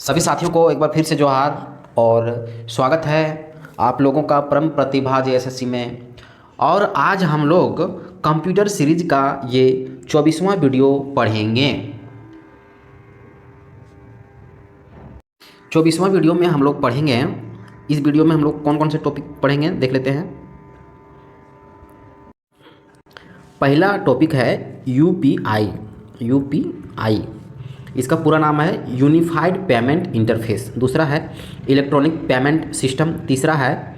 सभी साथियों को एक बार फिर से जोहार और स्वागत है आप लोगों का परम प्रतिभा जेएसएससी में। और आज हम लोग कंप्यूटर सीरीज का ये 24वां वीडियो पढ़ेंगे। 24वां वीडियो में हम लोग पढ़ेंगे। इस वीडियो में हम लोग कौन कौन से टॉपिक पढ़ेंगे देख लेते हैं। पहला टॉपिक है यूपीआई। इसका पूरा नाम है यूनिफाइड पेमेंट इंटरफेस। दूसरा है इलेक्ट्रॉनिक पेमेंट सिस्टम। तीसरा है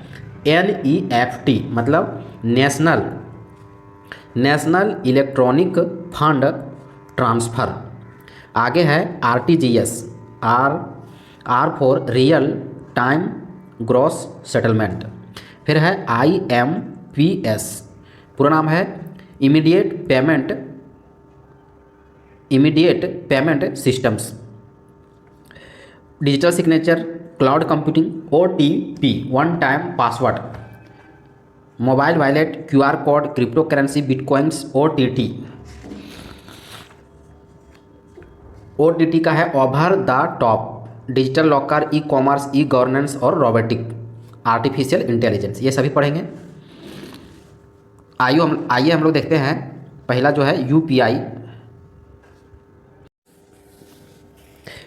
एनईएफटी मतलब नेशनल इलेक्ट्रॉनिक फंड ट्रांसफ़र। आगे है RTGS, R for real time gross settlement. फिर है आईएमपीएस, पूरा नाम है immediate payment systems. Digital signature, cloud computing, OTP one time password, mobile wallet, QR code, crypto currency, bitcoins, OTT का है over the top, digital locker, e commerce, e governance और robotic, artificial intelligence, ये सभी पढ़ेंगे। आइए हम लोग देखते हैं। पहला जो है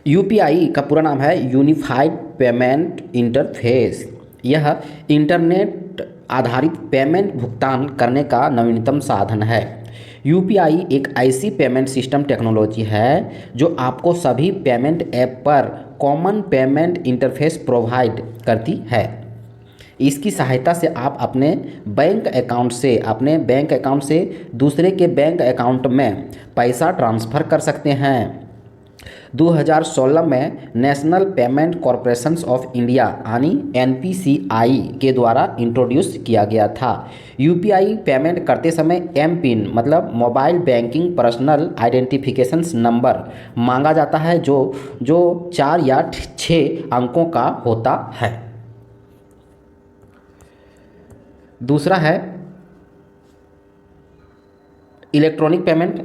यूपीआई का पूरा नाम है यूनिफाइड पेमेंट इंटरफेस। यह इंटरनेट आधारित पेमेंट भुगतान करने का नवीनतम साधन है। यूपीआई एक ऐसी पेमेंट सिस्टम टेक्नोलॉजी है जो आपको सभी पेमेंट ऐप पर कॉमन पेमेंट इंटरफेस प्रोवाइड करती है। इसकी सहायता से आप अपने बैंक अकाउंट से दूसरे के बैंक अकाउंट में पैसा ट्रांसफ़र कर सकते हैं। 2016 में national payment corporation of India यानी एनपीसीआई के द्वारा इंट्रोड्यूस किया गया था। यूपीआई पेमेंट करते समय एम पिन मतलब mobile banking personal identification number मांगा जाता है जो 4 या 6 अंकों का होता है। दूसरा है इलेक्ट्रॉनिक पेमेंट।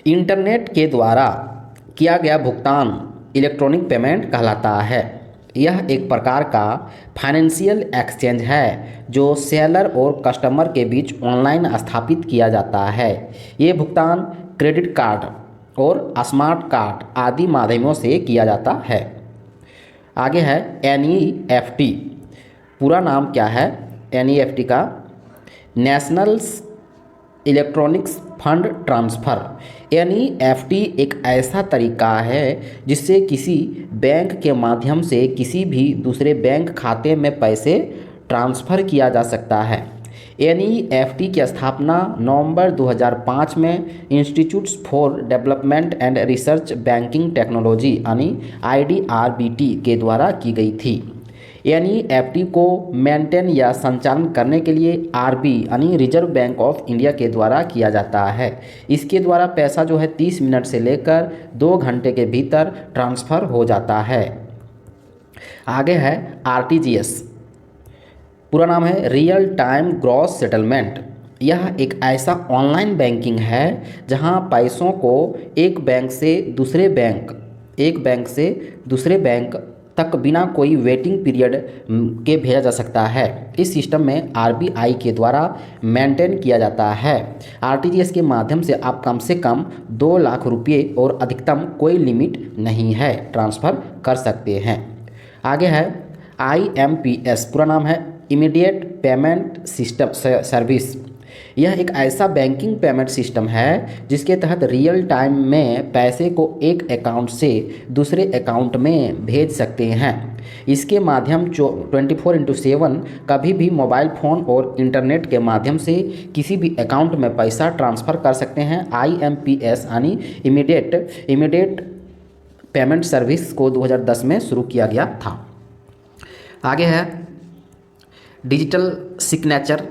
इंटरनेट के द्वारा किया गया भुगतान इलेक्ट्रॉनिक पेमेंट कहलाता है। यह एक प्रकार का फाइनेंशियल एक्सचेंज है जो सेलर और कस्टमर के बीच ऑनलाइन स्थापित किया जाता है। ये भुगतान क्रेडिट कार्ड और स्मार्ट कार्ड आदि माध्यमों से किया जाता है। आगे है एनईएफटी, पूरा नाम क्या है एनईएफटी का? National electronics fund transfer. NEFT एक ऐसा तरीका है जिससे किसी बैंक के माध्यम से किसी भी दूसरे बैंक खाते में पैसे ट्रांसफ़र किया जा सकता है। एनईएफटी की स्थापना नवंबर 2005 में institutes for development and research banking technology यानी आईडीआरबीटी के द्वारा की गई थी। एनईएफटी को मेंटेन या संचालन करने के लिए आरबी यानी रिजर्व बैंक ऑफ इंडिया के द्वारा किया जाता है। इसके द्वारा पैसा जो है 30 मिनट से लेकर 2 घंटे के भीतर ट्रांसफ़र हो जाता है। आगे है आरटीजीएस, पूरा नाम है रियल टाइम ग्रॉस सेटलमेंट। यह एक ऐसा ऑनलाइन बैंकिंग है जहां पैसों को एक बैंक से दूसरे बैंक तक बिना कोई वेटिंग पीरियड के भेजा जा सकता है। इस सिस्टम में आरबीआई के द्वारा मेंटेन किया जाता है। आरटीजीएस के माध्यम से आप कम से कम 2 लाख रुपये और अधिकतम कोई लिमिट नहीं है ट्रांसफ़र कर सकते हैं। आगे है आईएमपीएस, पूरा नाम है इमीडिएट पेमेंट सिस्टम सर्विस। यह एक ऐसा बैंकिंग पेमेंट सिस्टम है जिसके तहत रियल टाइम में पैसे को एक अकाउंट से दूसरे अकाउंट में भेज सकते हैं। इसके माध्यम 24/7 कभी भी मोबाइल फ़ोन और इंटरनेट के माध्यम से किसी भी अकाउंट में पैसा ट्रांसफ़र कर सकते हैं। आईएमपीएस यानी इमीडिएट पेमेंट सर्विस को 2010 में शुरू किया गया था। आगे है डिजिटल सिग्नेचर।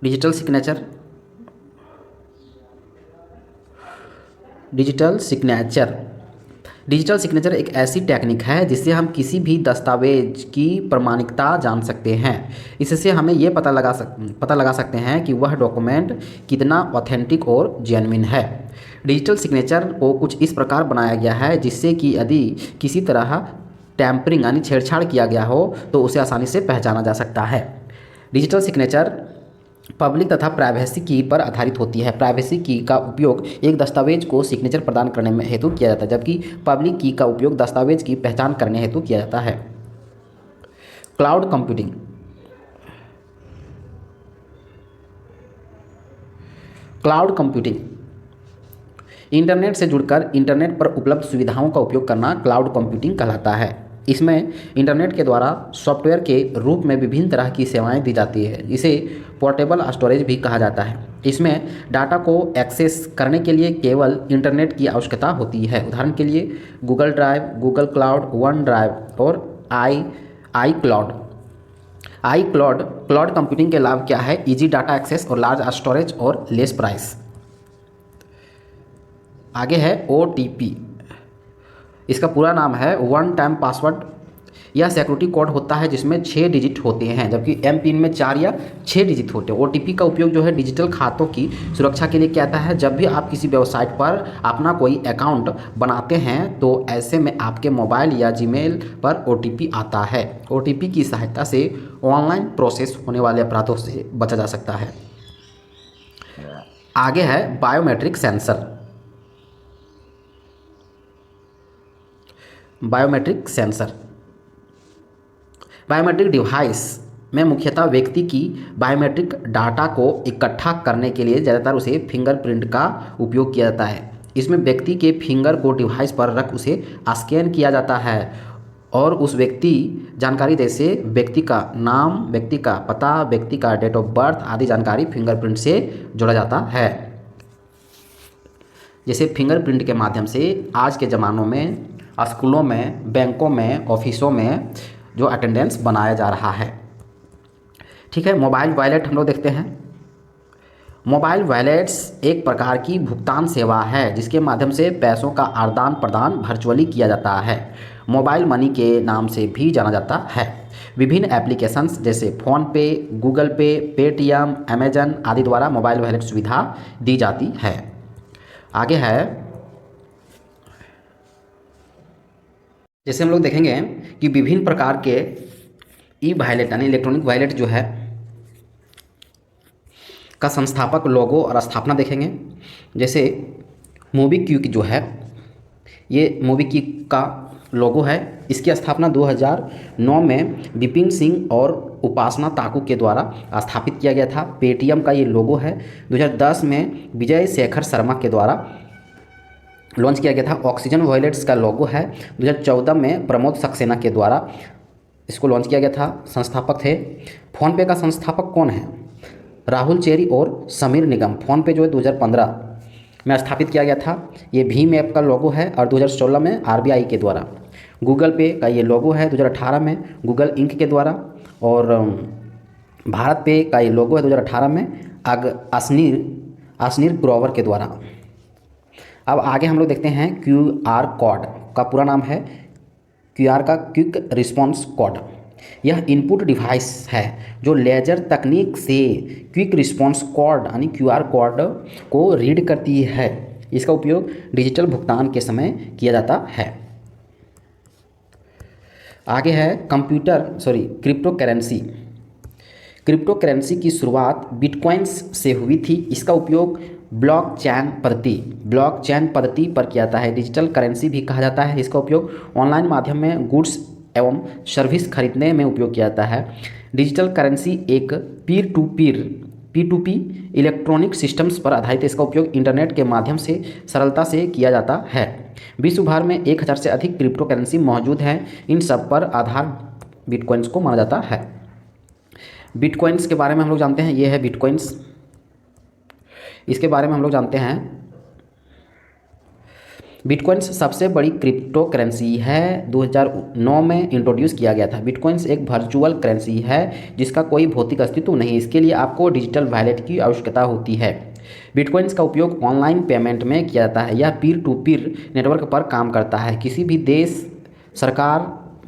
डिजिटल सिग्नेचर एक ऐसी टेक्निक है जिससे हम किसी भी दस्तावेज की प्रमाणिकता जान सकते हैं। इससे हमें ये पता लगा सकते हैं कि वह डॉक्यूमेंट कितना ऑथेंटिक और जेन्युइन है। डिजिटल सिग्नेचर को कुछ इस प्रकार बनाया गया है जिससे कि यदि किसी तरह टैम्परिंग यानी छेड़छाड़ किया गया हो तो उसे आसानी से पहचाना जा सकता है। डिजिटल सिग्नेचर पब्लिक तथा प्राइवेसी की पर आधारित होती है। प्राइवेसी की का उपयोग एक दस्तावेज को सिग्नेचर प्रदान करने में हेतु किया जाता है, जबकि पब्लिक की का उपयोग दस्तावेज की पहचान करने हेतु किया जाता है। Cloud computing. Cloud computing internet से जुड़कर इंटरनेट पर उपलब्ध सुविधाओं का उपयोग करना क्लाउड कंप्यूटिंग कहलाता है। इसमें इंटरनेट के द्वारा सॉफ्टवेयर के रूप में विभिन्न तरह की सेवाएं दी जाती है। इसे पोर्टेबल स्टोरेज भी कहा जाता है। इसमें डाटा को एक्सेस करने के लिए केवल इंटरनेट की आवश्यकता होती है। उदाहरण के लिए Google drive, Google cloud, one drive और आई क्लाउड। क्लाउड कंप्यूटिंग के लाभ क्या है? इजी डाटा एक्सेस और लार्ज स्टोरेज और लेस प्राइस। आगे है OTP। इसका पूरा नाम है वन टाइम पासवर्ड। यह सिक्योरिटी कोड होता है जिसमें 6 डिजिट होते हैं, जबकि एम पिन में 4 या 6 डिजिट होते हैं। OTP का उपयोग जो है डिजिटल खातों की सुरक्षा के लिए किया जाता है। जब भी आप किसी वेबसाइट पर अपना कोई अकाउंट बनाते हैं तो ऐसे में आपके मोबाइल या जीमेल पर OTP आता है। OTP की सहायता से ऑनलाइन प्रोसेस होने वाले अपराधों से बचा जा सकता है। आगे है बायोमेट्रिक सेंसर। बायोमेट्रिक डिवाइस में मुख्यतः व्यक्ति की बायोमेट्रिक डाटा को इकट्ठा करने के लिए ज़्यादातर उसे फिंगरप्रिंट का उपयोग किया जाता है। इसमें व्यक्ति के फिंगर को डिवाइस पर रख उसे स्कैन किया जाता है और उस व्यक्ति जानकारी जैसे व्यक्ति का नाम, व्यक्ति का पता, व्यक्ति का डेट ऑफ बर्थ आदि जानकारी फिंगरप्रिंट से जोड़ा जाता है। जैसे फिंगरप्रिंट के माध्यम से आज के ज़मानों में स्कूलों में, बैंकों में, ऑफिसों में जो अटेंडेंस बनाया जा रहा है। ठीक है, मोबाइल वॉलेट हम लोग देखते हैं। मोबाइल वॉलेट्स एक प्रकार की भुगतान सेवा है जिसके माध्यम से पैसों का आदान प्रदान वर्चुअली किया जाता है। मोबाइल मनी के नाम से भी जाना जाता है। विभिन्न एप्लीकेशंस जैसे फ़ोनपे, गूगल पे, पेटीएम, अमेजन आदि द्वारा मोबाइल वॉलेट सुविधा दी जाती है। आगे है, जैसे हम लोग देखेंगे कि विभिन्न प्रकार के ई वॉलेट यानी इलेक्ट्रॉनिक वॉलेट जो है का संस्थापक, लोगो और स्थापना देखेंगे। जैसे मोबीक्विक जो है, ये मोबीक्विक का लोगो है। इसकी स्थापना 2009 में विपिन सिंह और उपासना ताकू के द्वारा स्थापित किया गया था। पेटीएम का ये लोगो है। 2010 में विजय शेखर शर्मा के द्वारा लॉन्च किया गया था। ऑक्सीजन वॉलेट्स का लोगो है। 2014 में प्रमोद सक्सेना के द्वारा इसको लॉन्च किया गया था। संस्थापक थे। फ़ोनपे का संस्थापक कौन है? राहुल चेरी और समीर निगम। फ़ोनपे जो है 2015 में स्थापित किया गया था। ये भीम ऐप का लोगो है और 2016 में RBI के द्वारा। गूगल पे का ये लोगो है 2018 में गूगल इंक के द्वारा। और भारत पे का ये लोगो है 2018 में अशनीर ग्रोवर के द्वारा। अब आगे हम लोग देखते हैं QR कोड का पूरा नाम है QR का क्विक रिस्पॉन्स कोड। यह इनपुट डिवाइस है जो लेजर तकनीक से क्विक रिस्पॉन्स कोड यानी QR कोड को रीड करती है। इसका उपयोग डिजिटल भुगतान के समय किया जाता है। आगे है क्रिप्टो करेंसी की शुरुआत बिटकॉइंस से हुई थी। इसका उपयोग ब्लॉकचेन पद्धति पर किया जाता है। डिजिटल करेंसी भी कहा जाता है। इसका उपयोग ऑनलाइन माध्यम में गुड्स एवं सर्विस खरीदने में उपयोग किया जाता है। डिजिटल करेंसी एक P2P इलेक्ट्रॉनिक सिस्टम्स पर आधारित है। इसका उपयोग इंटरनेट के माध्यम से सरलता से किया जाता है। विश्व भर में 1000 से अधिक क्रिप्टो करेंसी मौजूद हैं। इन सब पर आधार बिटकॉइंस को माना जाता है। बिटकॉइंस के बारे में हम लोग जानते हैं। ये है बिटकॉइंस। इसके बारे में हम लोग जानते हैं। बिटकॉइंस सबसे बड़ी क्रिप्टो करेंसी है। 2009 में इंट्रोड्यूस किया गया था। बिटकॉइंस एक वर्चुअल करेंसी है जिसका कोई भौतिक अस्तित्व नहीं। इसके लिए आपको डिजिटल वॉलेट की आवश्यकता होती है। बिटकॉइंस का उपयोग ऑनलाइन पेमेंट में किया जाता है। यह पीर टू पीर नेटवर्क पर काम करता है। किसी भी देश, सरकार,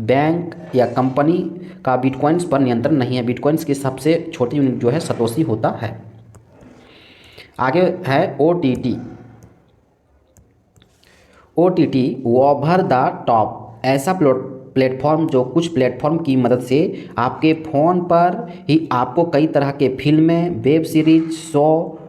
बैंक या कंपनी का बिटकॉइंस पर नियंत्रण नहीं है। बिटकॉइंस की सबसे छोटी यूनिट जो है सतोशी होता है। आगे है OTT। OTT over the top ऐसा प्लेटफॉर्म जो कुछ प्लेटफॉर्म की मदद से आपके फ़ोन पर ही आपको कई तरह के फिल्में, वेब सीरीज, शो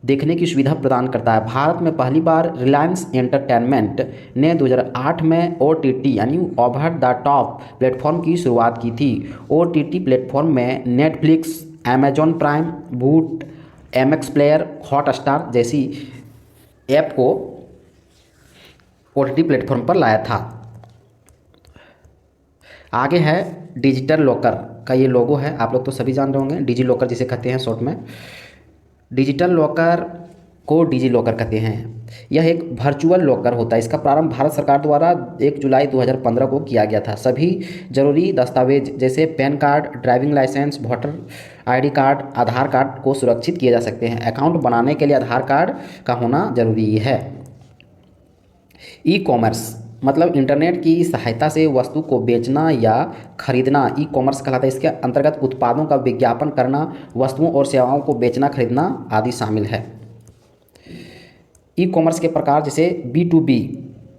देखने की सुविधा प्रदान करता है। भारत में पहली बार रिलायंस एंटरटेनमेंट ने 2008 में OTT यानी ओवर द टॉप प्लेटफॉर्म की शुरुआत की थी। OTT प्लेटफॉर्म में नेटफ्लिक्स, अमेजॉन प्राइम, वूट, MX प्लेयर, हॉटस्टार जैसी ऐप को OTT प्लेटफॉर्म पर लाया था। आगे है डिजिटल लॉकर का ये लोगो है, आप लोग तो सभी जान रहे होंगे, डिजी लॉकर जिसे कहते हैं शॉर्ट में। डिजिटल लॉकर को डिजी लॉकर कहते हैं। यह एक वर्चुअल लॉकर होता है। इसका प्रारंभ भारत सरकार द्वारा 1 जुलाई 2015 को किया गया था। सभी जरूरी दस्तावेज जैसे PAN card, driving licence, voter ID card, Aadhaar card को सुरक्षित किए जा सकते हैं। अकाउंट बनाने के लिए आधार कार्ड का होना जरूरी है। ई-कॉमर्स मतलब इंटरनेट की सहायता से वस्तु को बेचना या खरीदना ई कॉमर्स कहलाता है। इसके अंतर्गत उत्पादों का विज्ञापन करना, वस्तुओं और सेवाओं को बेचना खरीदना आदि शामिल है। ई कॉमर्स के प्रकार जैसे B2B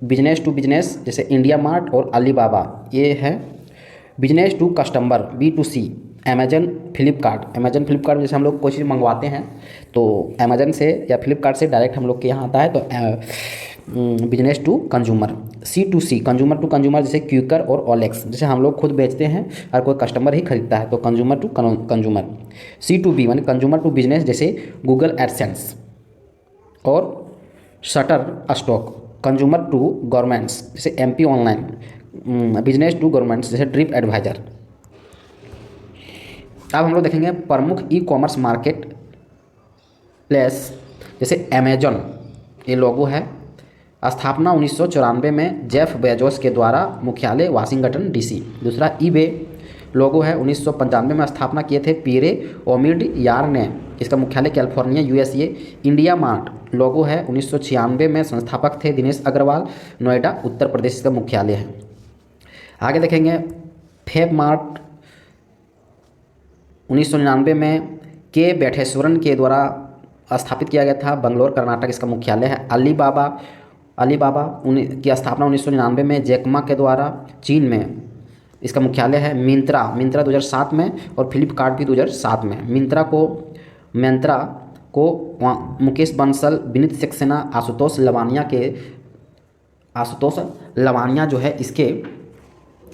बिजनेस टू बिजनेस जैसे इंडिया मार्ट और अलीबाबा ये है। Business to customer B2C Amazon Flipkart जैसे हम लोग कोई चीज़ मंगवाते हैं तो अमेजन से या फ्लिपकार्ट से डायरेक्ट हम लोग के यहाँ आता है तो business to consumer. C2C consumer to consumer जैसे क्यूकर और OLX जैसे हम लोग खुद बेचते हैं और कोई कस्टमर ही खरीदता है तो कंज्यूमर टू कंज्यूमर। C2B यानी कंज्यूमर टू बिजनेस जैसे गूगल एडसेंस और Shutterstock. Consumer to governments जैसे MP online. Business to governments जैसे ट्रिप एडवाइजर। अब हम लोग देखेंगे प्रमुख ई कॉमर्स मार्केट प्लेस जैसे अमेजॉन ये लोगो है। स्थापना 1994 में जेफ बेजोस के द्वारा, मुख्यालय वाशिंगटन DC। दूसरा eBay लोगो है 1995 में स्थापना किए थे पीरे ओमिड यार ने, इसका मुख्यालय कैलिफोर्निया USA। इंडिया मार्ट लोगो है 1996 में, संस्थापक थे दिनेश अग्रवाल, नोएडा उत्तर प्रदेश इसका मुख्यालय है। आगे देखेंगे फेब मार्ट 1999 में के बैठेश्वरन के द्वारा स्थापित किया गया था, बंगलोर कर्नाटक इसका मुख्यालय है। अलीबाबा की स्थापना 1999 में जैकमा के द्वारा, चीन में इसका मुख्यालय है। मिंत्रा 2007 में और फ्लिपकार्ट भी 2007 में। मिंत्रा को मुकेश बंसल, विनीत सक्सेना, आशुतोष लवानिया जो है इसके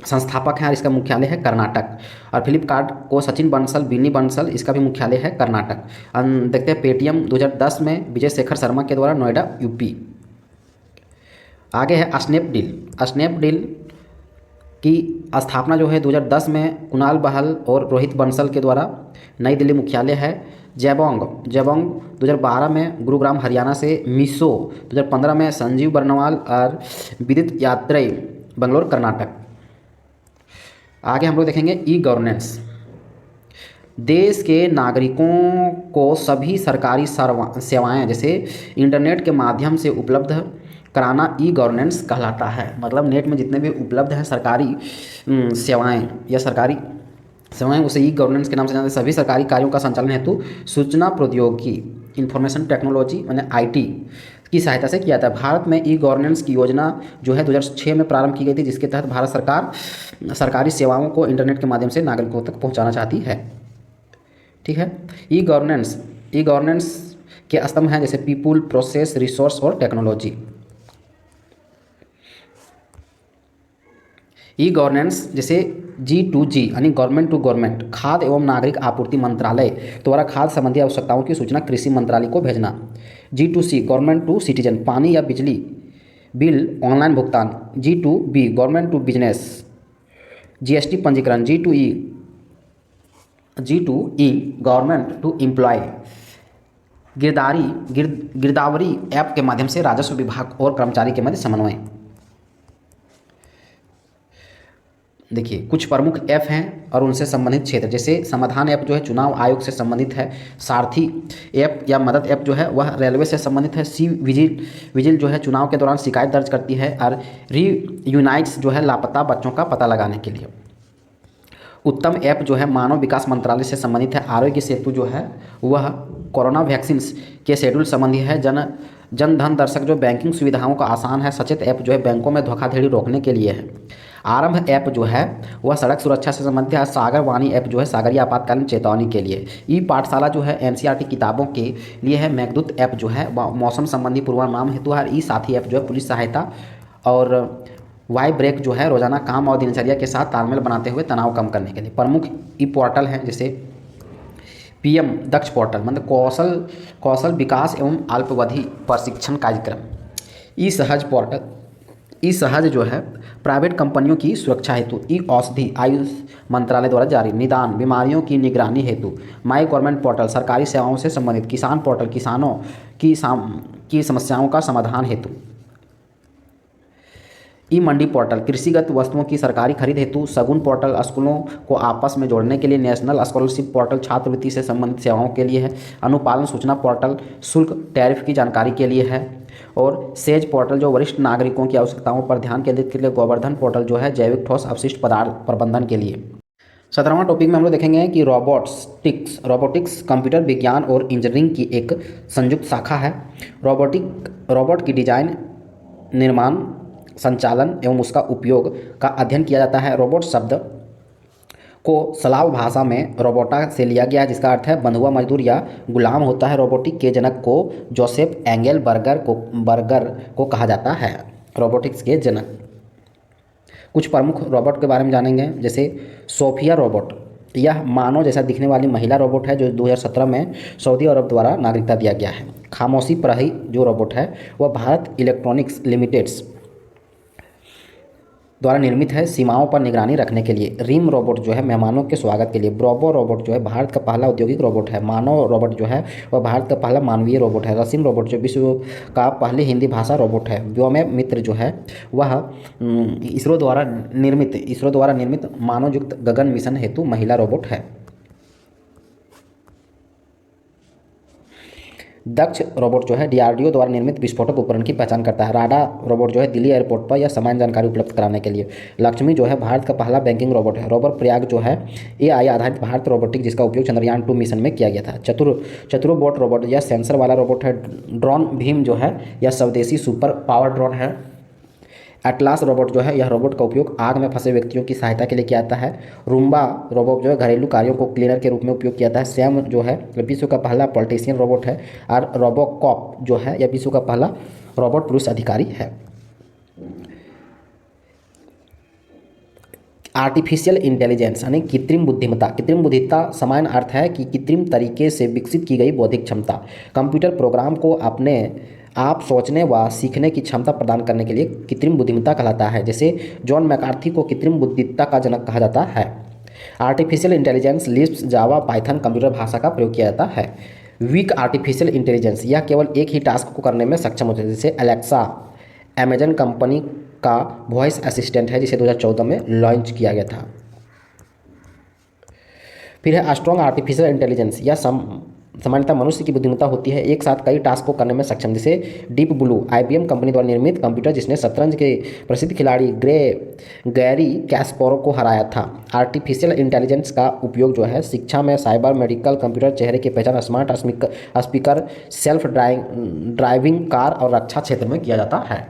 संस्थापक हैं और इसका मुख्यालय है कर्नाटक। और फ्लिपकार्ट को सचिन बंसल, बिनी बंसल इसका भी मुख्यालय है कर्नाटक। देखते हैं पेटीएम 2010 में विजय शेखर शर्मा के द्वारा, नोएडा UP। आगे है स्नैपडील की स्थापना जो है 2010 में कुणाल बहल और रोहित बंसल के द्वारा, नई दिल्ली मुख्यालय है। जेबोंग 2012 में गुरुग्राम हरियाणा से। मीशो 2015 में संजीव बर्नवाल और विदित यात्रे, बंगलोर कर्नाटक। आगे हम लोग देखेंगे ई गवर्नेंस। देश के नागरिकों को सभी सरकारी सेवाएं जैसे इंटरनेट के माध्यम से उपलब्ध कराना ई गवर्नेंस कहलाता है। मतलब नेट में जितने भी उपलब्ध हैं सरकारी सेवाएं या सरकारी सेवाएं उसे ई गवर्नेंस के नाम से जानते हैं। सभी सरकारी कार्यों का संचालन हेतु सूचना प्रौद्योगिकी इंफॉर्मेशन टेक्नोलॉजी यानी IT की सहायता से किया था। भारत में ई गवर्नेंस की योजना जो है 2006 में प्रारंभ की गई थी, जिसके तहत भारत सरकार सरकारी सेवाओं को इंटरनेट के माध्यम से नागरिकों तक पहुंचाना चाहती है। ठीक है। ई गवर्नेंस के स्तंभ हैं जैसे पीपुल, प्रोसेस, रिसोर्स और टेक्नोलॉजी। ई गवर्नेंस जैसे G2G यानी गवर्नमेंट टू गवर्नमेंट, खाद्य एवं नागरिक आपूर्ति मंत्रालय द्वारा खाद्य संबंधी आवश्यकताओं की सूचना कृषि मंत्रालय को भेजना। G2C गवर्नमेंट टू सिटीजन, पानी या बिजली बिल ऑनलाइन भुगतान। G2B government to business, GST पंजीकरण। G2E गवर्नमेंट टू एम्प्लॉय, गिरदावरी ऐप के माध्यम से राजस्व विभाग और कर्मचारी के मध्य समन्वय। देखिए कुछ प्रमुख ऐप हैं और उनसे संबंधित क्षेत्र, जैसे समाधान ऐप जो है चुनाव आयोग से संबंधित है। सारथी ऐप या मदद ऐप जो है वह रेलवे से संबंधित है। सी विजिल जो है चुनाव के दौरान शिकायत दर्ज करती है। और रीयूनाइट्स जो है लापता बच्चों का पता लगाने के लिए। उत्तम ऐप जो है मानव विकास मंत्रालय से संबंधित है। आरोग्य सेतु जो है वह कोरोना वैक्सीन के शेड्यूल संबंधी है। जन धन दर्शक जो बैंकिंग सुविधाओं का आसान है। सचेत ऐप जो है बैंकों में धोखाधड़ी रोकने के लिए है। आरंभ ऐप जो है वह सड़क सुरक्षा से संबंधित है। सागर वाणी ऐप जो है सागरीय आपातकालीन चेतावनी के लिए। ई पाठशाला जो है एनसीईआरटी किताबों के लिए है। मेघदूत ऐप जो है मौसम संबंधी पूर्वानुमान हेतु है। ई साथी ऐप जो है पुलिस सहायता। और वाई ब्रेक जो है रोजाना काम और दिनचर्या के साथ तालमेल बनाते हुए तनाव कम करने के लिए। प्रमुख ई पोर्टल हैं जैसे पीएम दक्ष पोर्टल मतलब कौशल विकास एवं अल्पावधि प्रशिक्षण कार्यक्रम। ई सहज पोर्टल, ई सहज जो है प्राइवेट कंपनियों की सुरक्षा हेतु। ई औषधि आयुष मंत्रालय द्वारा जारी निदान बीमारियों की निगरानी हेतु। माई गवर्नमेंट पोर्टल सरकारी सेवाओं से संबंधित। किसान पोर्टल किसानों की समस्याओं का समाधान हेतु। ई मंडी पोर्टल कृषिगत वस्तुओं की सरकारी खरीद हेतु। शगुन पोर्टल स्कूलों को आपस में जोड़ने के लिए। नेशनल स्कॉलरशिप पोर्टल छात्रवृत्ति से संबंधित सेवाओं के लिए है। अनुपालन सूचना पोर्टल शुल्क टैरिफ की जानकारी के लिए है। और सेज पोर्टल जो वरिष्ठ नागरिकों की आवश्यकताओं पर ध्यान केंद्रित के लिए। गोवर्धन पोर्टल जो है जैविक ठोस अपशिष्ट पदार्थ प्रबंधन के लिए। 17वां टॉपिक में हम लोग देखेंगे कि रोबोटिक्स कंप्यूटर विज्ञान और इंजीनियरिंग की एक संयुक्त शाखा है। रोबोट की डिजाइन, निर्माण, संचालन एवं उसका उपयोग का अध्ययन किया जाता है। रोबोट शब्द को स्लाव भाषा में रोबोटा से लिया गया है, जिसका अर्थ है बंधुआ मजदूर या गुलाम होता है। रोबोटिक के जनक को जोसेफ एंगल बर्गर को कहा जाता है। रोबोटिक्स के जनक। कुछ प्रमुख रोबोट के बारे में जानेंगे जैसे सोफिया रोबोट। यह मानव जैसा दिखने वाली महिला रोबोट है जो 2017 में सऊदी अरब द्वारा नागरिकता दिया गया है। खामोशी प्रही जो रोबोट है वह भारत इलेक्ट्रॉनिक्स लिमिटेड्स द्वारा निर्मित है सीमाओं पर निगरानी रखने के लिए। रिम रोबोट जो है मेहमानों के स्वागत के लिए। ब्रोबो रोबोट जो है भारत का पहला औद्योगिक रोबोट है। मानव रोबोट जो है वह भारत का पहला मानवीय रोबोट है। रसीम रोबोट जो विश्व का पहली हिंदी भाषा रोबोट है। व्योम मित्र जो है वह इसरो द्वारा निर्मित मानवयुक्त गगन मिशन हेतु महिला रोबोट है। दक्ष रोबोट जो है डीआरडीओ द्वारा निर्मित विस्फोटक उपकरण की पहचान करता है। राडा रोबोट जो है दिल्ली एयरपोर्ट पर यह सामान्य जानकारी उपलब्ध कराने के लिए। लक्ष्मी जो है भारत का पहला बैंकिंग रोबोट है। रोबर प्रयाग जो है एआई आधारित भारत रोबोटिक जिसका उपयोग चंद्रयान 2 मिशन में किया गया था। चतुरोबोट रोबोट यह सेंसर वाला रोबोट है। ड्रोन भीम जो है यह स्वदेशी सुपर पावर ड्रोन है। एटलास रोबोट जो है यह रोबोट का उपयोग आग में फंसे व्यक्तियों की सहायता के लिए किया जाता है। रूम्बा रोबोट जो है घरेलू कार्यों को क्लीनर के रूप में उपयोग किया जाता है। सैम जो है विश्व का पहला पॉलिटिशियन रोबोट है। और रोबोकॉप जो है यह विश्व का पहला रोबोट पुरुष अधिकारी है। आर्टिफिशियल इंटेलिजेंस यानी कृत्रिम बुद्धिमत्ता सामान्य अर्थ है कि कृत्रिम तरीके से विकसित की गई बौद्धिक क्षमता। कंप्यूटर प्रोग्राम को अपने आप सोचने व सीखने की क्षमता प्रदान करने के लिए कृत्रिम बुद्धिमत्ता कहलाता है। जैसे जॉन मैकार्थी को कृत्रिम बुद्धिमत्ता का जनक कहा जाता है। आर्टिफिशियल इंटेलिजेंस लिस्प, जावा, पाइथन कंप्यूटर भाषा का प्रयोग किया जाता है। वीक आर्टिफिशियल इंटेलिजेंस यह केवल एक ही टास्क को करने में सक्षम होता है। जैसे एलेक्सा अमेजन कंपनी का वॉइस असिस्टेंट है जिसे 2014 में लॉन्च किया गया था। फिर है स्ट्रॉन्ग आर्टिफिशियल इंटेलिजेंस। यह सामान्यतः मनुष्य की बुद्धिमत्ता होती है, एक साथ कई टास्क को करने में सक्षम। जैसे डीप ब्लू IBM कंपनी द्वारा निर्मित कंप्यूटर जिसने शतरंज के प्रसिद्ध खिलाड़ी गैरी कैस्परोव को हराया था। आर्टिफिशियल इंटेलिजेंस का उपयोग जो है शिक्षा में, साइबर, मेडिकल, कंप्यूटर चेहरे की पहचान, smart speaker, self driving car और रक्षा क्षेत्र में किया जाता है।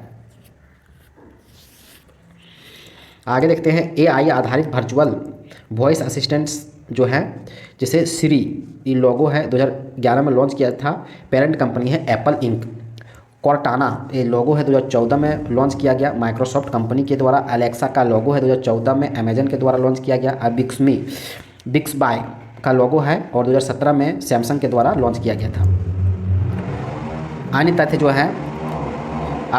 आगे देखते हैं AI आधारित वर्चुअल वॉइस असिस्टेंट्स जो है जैसे सिरी। ये लोगो है 2011 में लॉन्च किया था। पेरेंट कंपनी है एप्पल इंक। कॉर्टाना ये लोगो है 2014 में लॉन्च किया गया माइक्रोसॉफ्ट कंपनी के द्वारा। अलेक्सा का लोगो है 2014 में अमेजन के द्वारा लॉन्च किया गया। और बिक्सबाई का लोगो है और 2017 में सैमसंग के द्वारा लॉन्च किया गया था। अन्य तथ्य जो है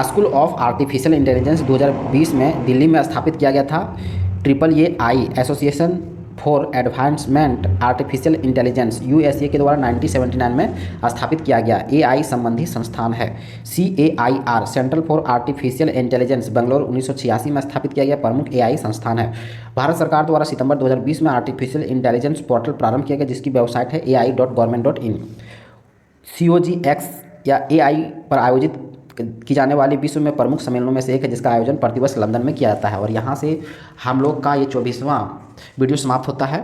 स्कूल ऑफ आर्टिफिशियल इंटेलिजेंस 2020 में दिल्ली में स्थापित किया गया था। AAAI association for advancement artificial intelligence USA के द्वारा 1979 में स्थापित किया गया AI संबंधी संस्थान है। CAIR central for artificial intelligence Bangalore 1986 में स्थापित किया गया प्रमुख AI संस्थान है। भारत सरकार द्वारा सितंबर 2020 में आर्टिफिशियल इंटेलिजेंस पोर्टल प्रारंभ किया गया जिसकी वेबसाइट है ai.government.in। COGX या AI पर आयोजित की जाने वाली विश्व में प्रमुख सम्मेलनों में से एक है जिसका आयोजन प्रतिवर्ष लंदन में किया जाता है। और यहाँ से हम लोग का ये 24वां वीडियो समाप्त होता है।